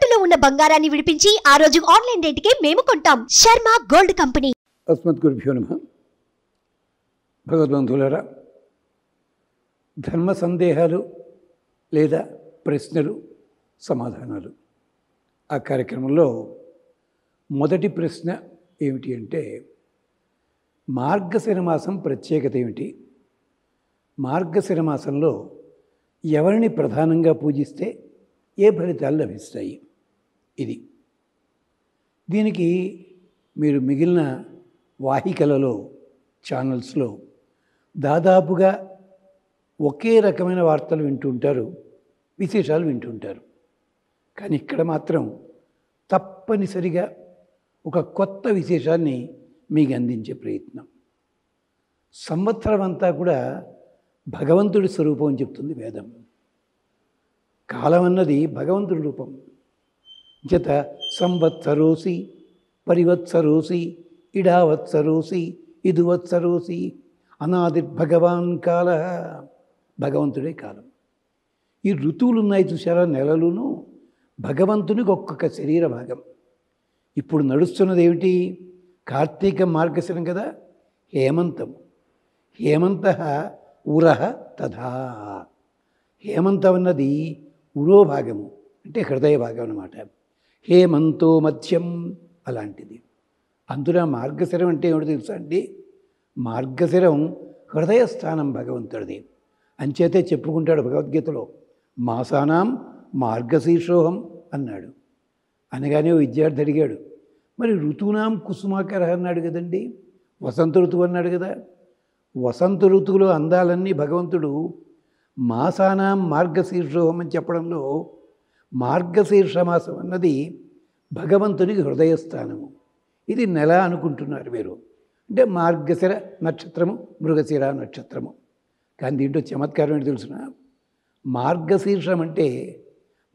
తాకట్టులో ఉన్న బంగారాన్ని విడిపించి ఆ రోజు ఆన్లైన్ రేటుకే మేము కొంటాం. Sharma gold company. అస్మద్గురుభ్యో నమః. భగవద్బంధువులారా, ధర్మ సందేహాలు లేదా ప్రశ్నలు సమాధానాలు ఆ కార్యక్రమంలో మొదటి ప్రశ్న ఏమిటి అంటే, మార్గశిర మాసం ప్రత్యేకత ఏమిటి? మార్గశిర మాసంలో ఎవరిని ప్రధానంగా పూజిస్తే ఏ ఫలితాలు లభిస్తాయి? ఇది దీనికి మీరు మిగిలిన వాహికలలో ఛానల్స్లో దాదాపుగా ఒకే రకమైన వార్తలు వింటుంటారు, విశేషాలు వింటుంటారు. కానీ ఇక్కడ మాత్రం తప్పనిసరిగా ఒక కొత్త విశేషాన్ని మీకు అందించే ప్రయత్నం. సంవత్సరం అంతా కూడా భగవంతుడి స్వరూపం అని చెప్తుంది వేదం. కాలం అన్నది భగవంతుడి రూపం. జత సంవత్సరోసి పరివత్సరోసి ఇడావత్సరోసి ఇదువత్సరోసి అనాదిర్భగవాన్ కాల. భగవంతుడే కాలం. ఈ ఋతువులు ఉన్నాయి చూసారా, నెలలును భగవంతునికి ఒక్కొక్క శరీర భాగం. ఇప్పుడు నడుస్తున్నది ఏమిటి? కార్తీక మార్గశిరం కదా, హేమంతం. హేమంత ఉరహ తథా. హేమంతం అన్నది ఉరో భాగము, అంటే హృదయ భాగం అన్నమాట. హేమంతో మధ్యం అలాంటిది. అందున మార్గశిరం అంటే ఏమిటో తెలుసా అండి? మార్గశిరం హృదయస్థానం భగవంతుడిది. అంచేతే చెప్పుకుంటాడు భగవద్గీతలో, మాసానాం మార్గశీర్షోహం అన్నాడు. అనగానే ఓ విద్యార్థి అడిగాడు, మరి ఋతువునాం కుసుమాకర అన్నాడు కదండి, వసంత ఋతువు అన్నాడు కదా. వసంత ఋతువులో అందాలన్నీ భగవంతుడు మాసానాం మార్గశీర్షోహం అని చెప్పడంలో మార్గశీర్ష మాసం అన్నది భగవంతునికి హృదయస్థానము. ఇది నెల అనుకుంటున్నారు మీరు, అంటే మార్గశిర నక్షత్రము, మృగశిర నక్షత్రము. కానీ దీంట్లో చమత్కారం ఏంటి తెలుసిన? మార్గశీర్షం అంటే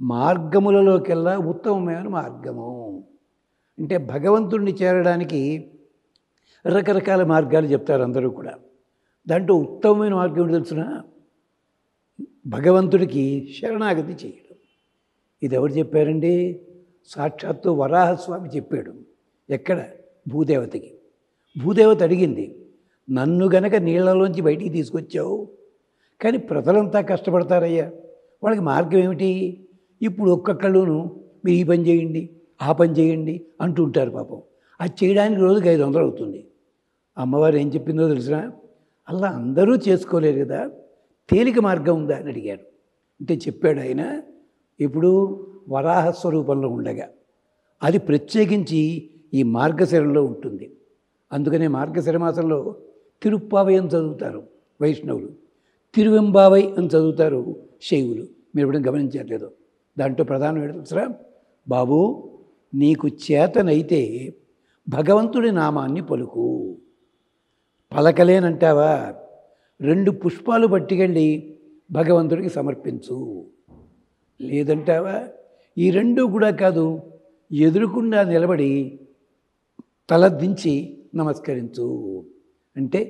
మార్గములలోకెల్లా ఉత్తమమైన మార్గము. అంటే భగవంతుడిని చేరడానికి రకరకాల మార్గాలు చెప్తారు అందరూ కూడా. దాంట్లో ఉత్తమమైన మార్గం ఏంటి తెలుసిన? భగవంతుడికి శరణాగతి చేయడం. ఇది ఎవరు చెప్పారండి? సాక్షాత్తు వరాహస్వామి చెప్పాడు. ఎక్కడ? భూదేవతకి. భూదేవత అడిగింది, నన్ను గనక నీళ్లలోంచి బయటికి తీసుకొచ్చావు, కానీ ప్రజలంతా కష్టపడతారయ్యా, వాళ్ళకి మార్గం ఏమిటి? ఇప్పుడు ఒక్కొక్కళ్ళును మీరు ఈ పని చేయండి, ఆ పని చేయండి అంటుంటారు పాపం. అది చేయడానికి రోజుకి 500 అవుతుంది. అమ్మవారు ఏం చెప్పిందో తెలిసినా, అలా అందరూ చేసుకోలేరు కదా, తేలిక మార్గం ఉందా అని అడిగారు. అంటే చెప్పాడు ఆయన, ఇప్పుడు వరాహస్వరూపంలో ఉండగా అది ప్రత్యేకించి ఈ మార్గశిరంలో ఉంటుంది. అందుకనే మార్గశిర మాసంలో తిరుప్పావై అని చదువుతారు వైష్ణవులు, తిరువెంబావై అని చదువుతారు శైవులు. మీరు ఎప్పుడైనా గమనించట్లేదు? దాంట్లో ప్రధానం ఏంటో తెలుసా? బాబు, నీకు చేతనైతే భగవంతుడి నామాన్ని పలుకు. పలకలేనంటావా? 2 పుష్పాలు పట్టుకెళ్ళి భగవంతుడికి సమర్పించు. లేదంటావా? ఈ 2 కూడా కాదు, ఎదురుకుండా నిలబడి తలదించి నమస్కరించు. అంటే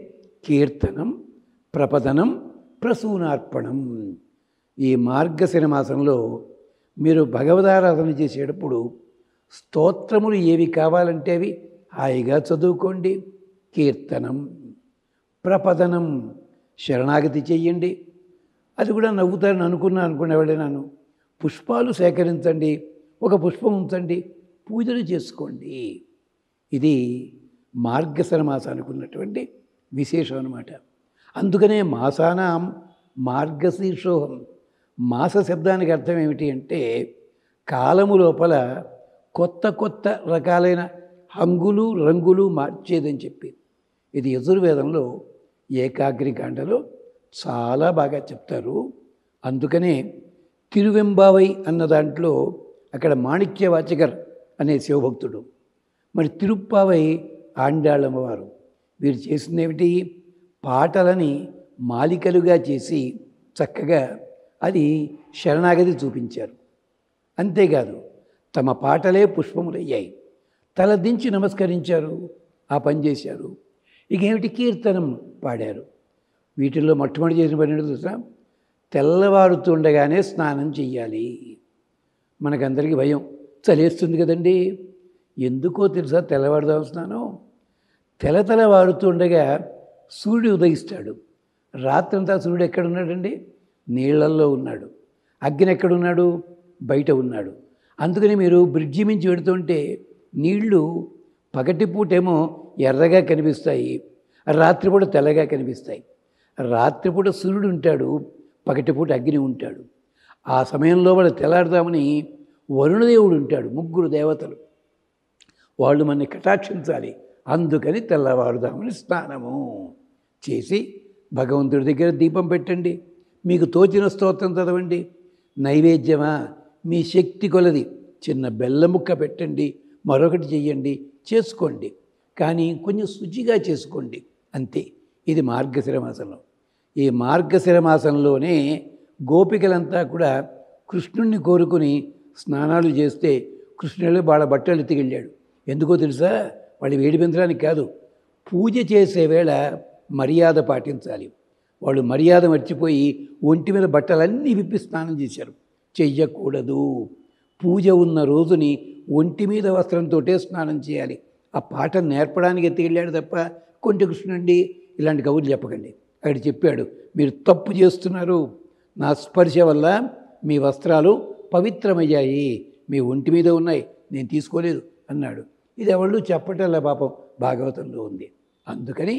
కీర్తనం, ప్రపదనం, ప్రసూనార్పణం. ఈ మార్గశిర మాసంలో మీరు భగవదారాధన చేసేటప్పుడు స్తోత్రములు ఏవి కావాలంటే అవి హాయిగా చదువుకోండి. కీర్తనం, ప్రపదనం, శరణాగతి చెయ్యండి. అది కూడా నవ్వుతారని అనుకునేవాళ్ళేనాను. పుష్పాలు సేకరించండి, ఒక పుష్పం ఉంచండి, పూజలు చేసుకోండి. ఇది మార్గశిర మాసానికి ఉన్నటువంటి విశేషం అన్నమాట. అందుకనే మాసానాం మార్గశీర్షోహం. మాస శబ్దానికి అర్థం ఏమిటి అంటే, కాలము లోపల కొత్త కొత్త రకాలైన హంగులు రంగులు మార్చేదని చెప్పి. ఇది యజుర్వేదంలో ఏకాగ్నికాండలో చాలా బాగా చెప్తారు. అందుకనే తిరువెంబావై అన్న దాంట్లో అక్కడ మాణిక్యవాచకర్ అనే శివభక్తుడు, మరి తిరుప్పావై ఆండాళ్ళమ్మవారు. వీరు చేసిందేమిటి? పాటలని మాలికలుగా చేసి చక్కగా అది శరణాగతి చూపించారు. అంతేకాదు, తమ పాటలే పుష్పములయ్యాయి. తలదించి నమస్కరించారు, ఆ పని చేశారు. ఇక ఏమిటి? కీర్తనం పాడారు. వీటిల్లో మొట్టమొదటి చేసిన పని ఏంటో తెలుసా? తెల్లవారుతుండగానే స్నానం చెయ్యాలి. మనకందరికీ భయం, చలేస్తుంది కదండి. ఎందుకో తెలుసా తెల్లవారుదాం స్నానం? తెల్లవారుతుండగా సూర్యుడు ఉదయిస్తాడు. రాత్రంతా సూర్యుడు ఎక్కడున్నాడండి? నీళ్ళల్లో ఉన్నాడు. అగ్ని ఎక్కడున్నాడు? బయట ఉన్నాడు. అందుకని మీరు బ్రిడ్జి మించి పెడుతుంటే నీళ్లు పగటిపూటేమో ఎర్రగా కనిపిస్తాయి, రాత్రిపూట తెల్లగా కనిపిస్తాయి. రాత్రిపూట సూర్యుడు ఉంటాడు, పగటిపూట అగ్ని ఉంటాడు. ఆ సమయంలో వాళ్ళు తెల్లారుదామని వరుణదేవుడు ఉంటాడు, 3 దేవతలు. వాళ్ళు మనని కటాక్షించాలి. అందుకని తెల్లవారుదామని స్నానము చేసి భగవంతుడి దగ్గర దీపం పెట్టండి. మీకు తోచిన స్తోత్రం చదవండి. నైవేద్యమా మీ శక్తి కొలది చిన్న బెల్లం ముక్క పెట్టండి, మరొకటి చెయ్యండి, చేసుకోండి. కానీ కొంచెం శుచిగా చేసుకోండి, అంతే. ఇది మార్గశిర మాసంలో. ఈ మార్గశిర మాసంలోనే గోపికలంతా కూడా కృష్ణుణ్ణి కోరుకుని స్నానాలు చేస్తే కృష్ణుడు వాళ్ళ బట్టలు ఎత్తికెళ్ళాడు. ఎందుకో తెలుసా? వాళ్ళు వేడి పెంచడానికి కాదు, పూజ చేసే వేళ మర్యాద పాటించాలి. వాళ్ళు మర్యాద మర్చిపోయి ఒంటి మీద బట్టలన్నీ విప్పి స్నానం చేశారు. చెయ్యకూడదు. పూజ ఉన్న రోజుని ఒంటి మీద వస్త్రంతో స్నానం చేయాలి. ఆ పాట నేర్పడానికి ఎత్తికెళ్ళాడు తప్ప కొంటి కృష్ణుండి ఇలాంటి కబుర్లు చెప్పకండి. అక్కడ చెప్పాడు, మీరు తప్పు చేస్తున్నారు, నా స్పర్శ వల్ల మీ వస్త్రాలు పవిత్రమయ్యాయి, మీ ఒంటి మీద ఉన్నాయి, నేను తీసుకోలేదు అన్నాడు. ఇది ఎవళ్ళు చెప్పటల్లా, పాపం భాగవతంలో ఉంది. అందుకని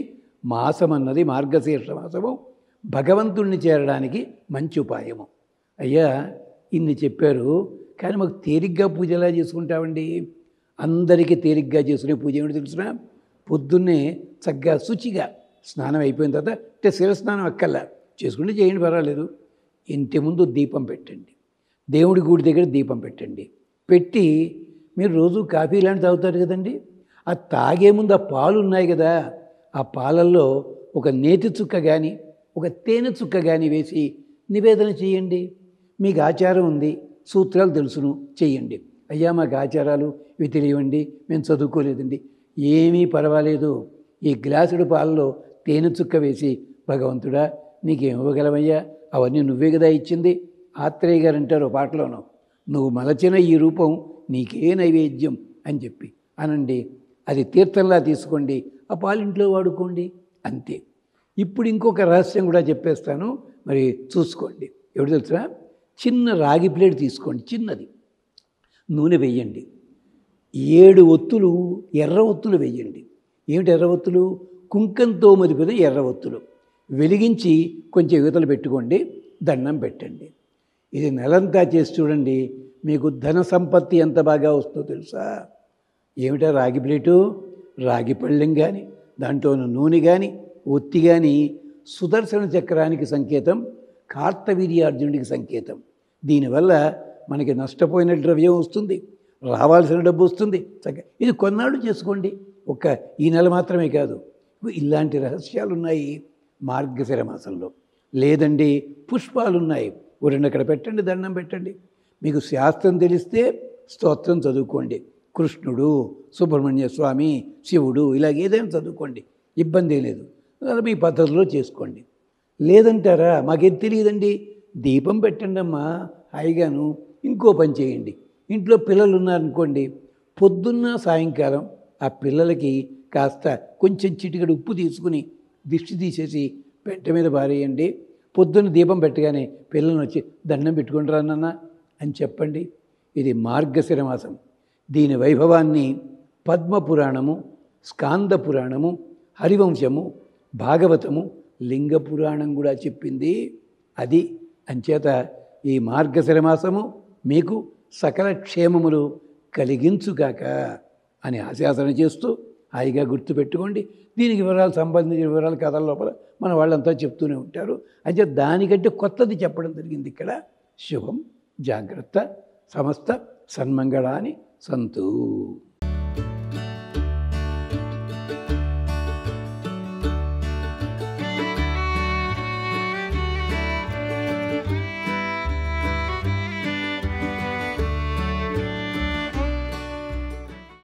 మాసం అన్నది మార్గశీర్ష మాసము భగవంతుణ్ణి చేరడానికి మంచి ఉపాయము. అయ్యా ఇన్ని చెప్పారు, కానీ మాకు తేలిగ్గా పూజ ఎలా చేసుకుంటామండి? అందరికీ తేలిగ్గా చేసుకునే పూజ ఏమిటి తెలుసునా? పొద్దున్నే చక్కగా శుచిగా స్నానం అయిపోయిన తర్వాత శిరస్నానం అక్కల్లా చేసుకుంటే చేయండి, పర్వాలేదు. ఇంటి ముందు దీపం పెట్టండి, దేవుడి గుడి దగ్గర దీపం పెట్టండి. పెట్టి మీరు రోజు కాఫీ ఇలాంటి తాగుతారు కదండి, ఆ తాగే ముందు ఆ పాలు ఉన్నాయి కదా, ఆ పాలల్లో ఒక నేతి చుక్క కానీ ఒక తేనె చుక్క కానీ వేసి నివేదన చేయండి. మీకు ఆచారం ఉంది, సూత్రాలు తెలుసును, చెయ్యండి. అయ్యా మాకు ఆచారాలు ఇవి తెలియవండి, మేము చదువుకోలేదండి, ఏమీ పర్వాలేదు. ఈ గ్లాసుడు పాలలో తేనె చుక్క వేసి, భగవంతుడా నీకేం ఇవ్వగలవయ్యా, అవన్నీ నువ్వే కదా ఇచ్చింది. ఆత్రేయ గారు అంటారు పాటలోనూ, నువ్వు మలచిన ఈ రూపం నీకే నైవేద్యం అని చెప్పి అనండి. అది తీర్థంలా తీసుకోండి, ఆ పాలింట్లో వాడుకోండి, అంతే. ఇప్పుడు ఇంకొక రహస్యం కూడా చెప్పేస్తాను, మరి చూసుకోండి. ఎవరు తెలుసా? చిన్న రాగి ప్లేట్ తీసుకోండి, చిన్నది. నూనె వేయండి, 7 ఒత్తులు ఎర్ర ఒత్తులు వేయండి. ఏమిటి ఎర్ర ఒత్తులు? కుంకంతో మదిపిన ఎర్ర ఒత్తులు వెలిగించి కొంచెం యువతలు పెట్టుకోండి, దండం పెట్టండి. ఇది నెలంతా చేసి చూడండి, మీకు ధన సంపత్తి ఎంత బాగా వస్తుందో తెలుసా? ఏమిటా రాగి ప్లేటు? రాగి పళ్ళెం కానీ దాంట్లో నూనె కానీ ఒత్తి కానీ సుదర్శన చక్రానికి సంకేతం, కార్తవీర్యార్జునుడికి సంకేతం. దీనివల్ల మనకి నష్టపోయిన ద్రవ్యం వస్తుంది, రావాల్సిన డబ్బు వస్తుంది. ఇది కొన్నాళ్ళు చేసుకోండి, ఒక్క ఈ నెల మాత్రమే కాదు. ఇలాంటి రహస్యాలు ఉన్నాయి మార్గశిర మాసంలో. లేదండి పుష్పాలున్నాయి, అక్కడ పెట్టండి, దండం పెట్టండి. మీకు శాస్త్రం తెలిస్తే స్తోత్రం చదువుకోండి, కృష్ణుడు, సుబ్రహ్మణ్య స్వామి, శివుడు, ఇలాగ ఏదైనా చదువుకోండి, ఇబ్బంది లేదు. అలా మీ పద్ధతిలో చేసుకోండి. లేదంటారా, మాకేం తెలియదండి, దీపం పెట్టండి అమ్మా హాయిగాను. ఇంకో పని చేయండి, ఇంట్లో పిల్లలు ఉన్నారనుకోండి, పొద్దున్న సాయంకాలం ఆ పిల్లలకి కాస్త కొంచెం చిటికెడు ఉప్పు తీసుకుని దిష్టి తీసేసి పెంట మీద పారేయండి. పొద్దున్న దీపం పెట్టగానే పిల్లలను వచ్చి దండం పెట్టుకుని రానన్న అని చెప్పండి. ఇది మార్గశిర మాసం. దీని వైభవాన్ని పద్మపురాణము, స్కాంద పురాణము, హరివంశము, భాగవతము, లింగ పురాణం కూడా చెప్పింది. అది అంచేత ఈ మార్గశిర మాసము మీకు సకల క్షేమములు కలిగించుగాక అని ఆశాసన చేస్తూ హాయిగా గుర్తుపెట్టుకోండి. దీనికి వివరాలు, సంబంధించిన వివరాలు కథల లోపల మన వాళ్ళంతా చెప్తూనే ఉంటారు. అంటే దానికంటే కొత్తది చెప్పడం జరిగింది ఇక్కడ. శుభం, జాగ్రత్త, సమస్త సన్మంగళాని సంతు.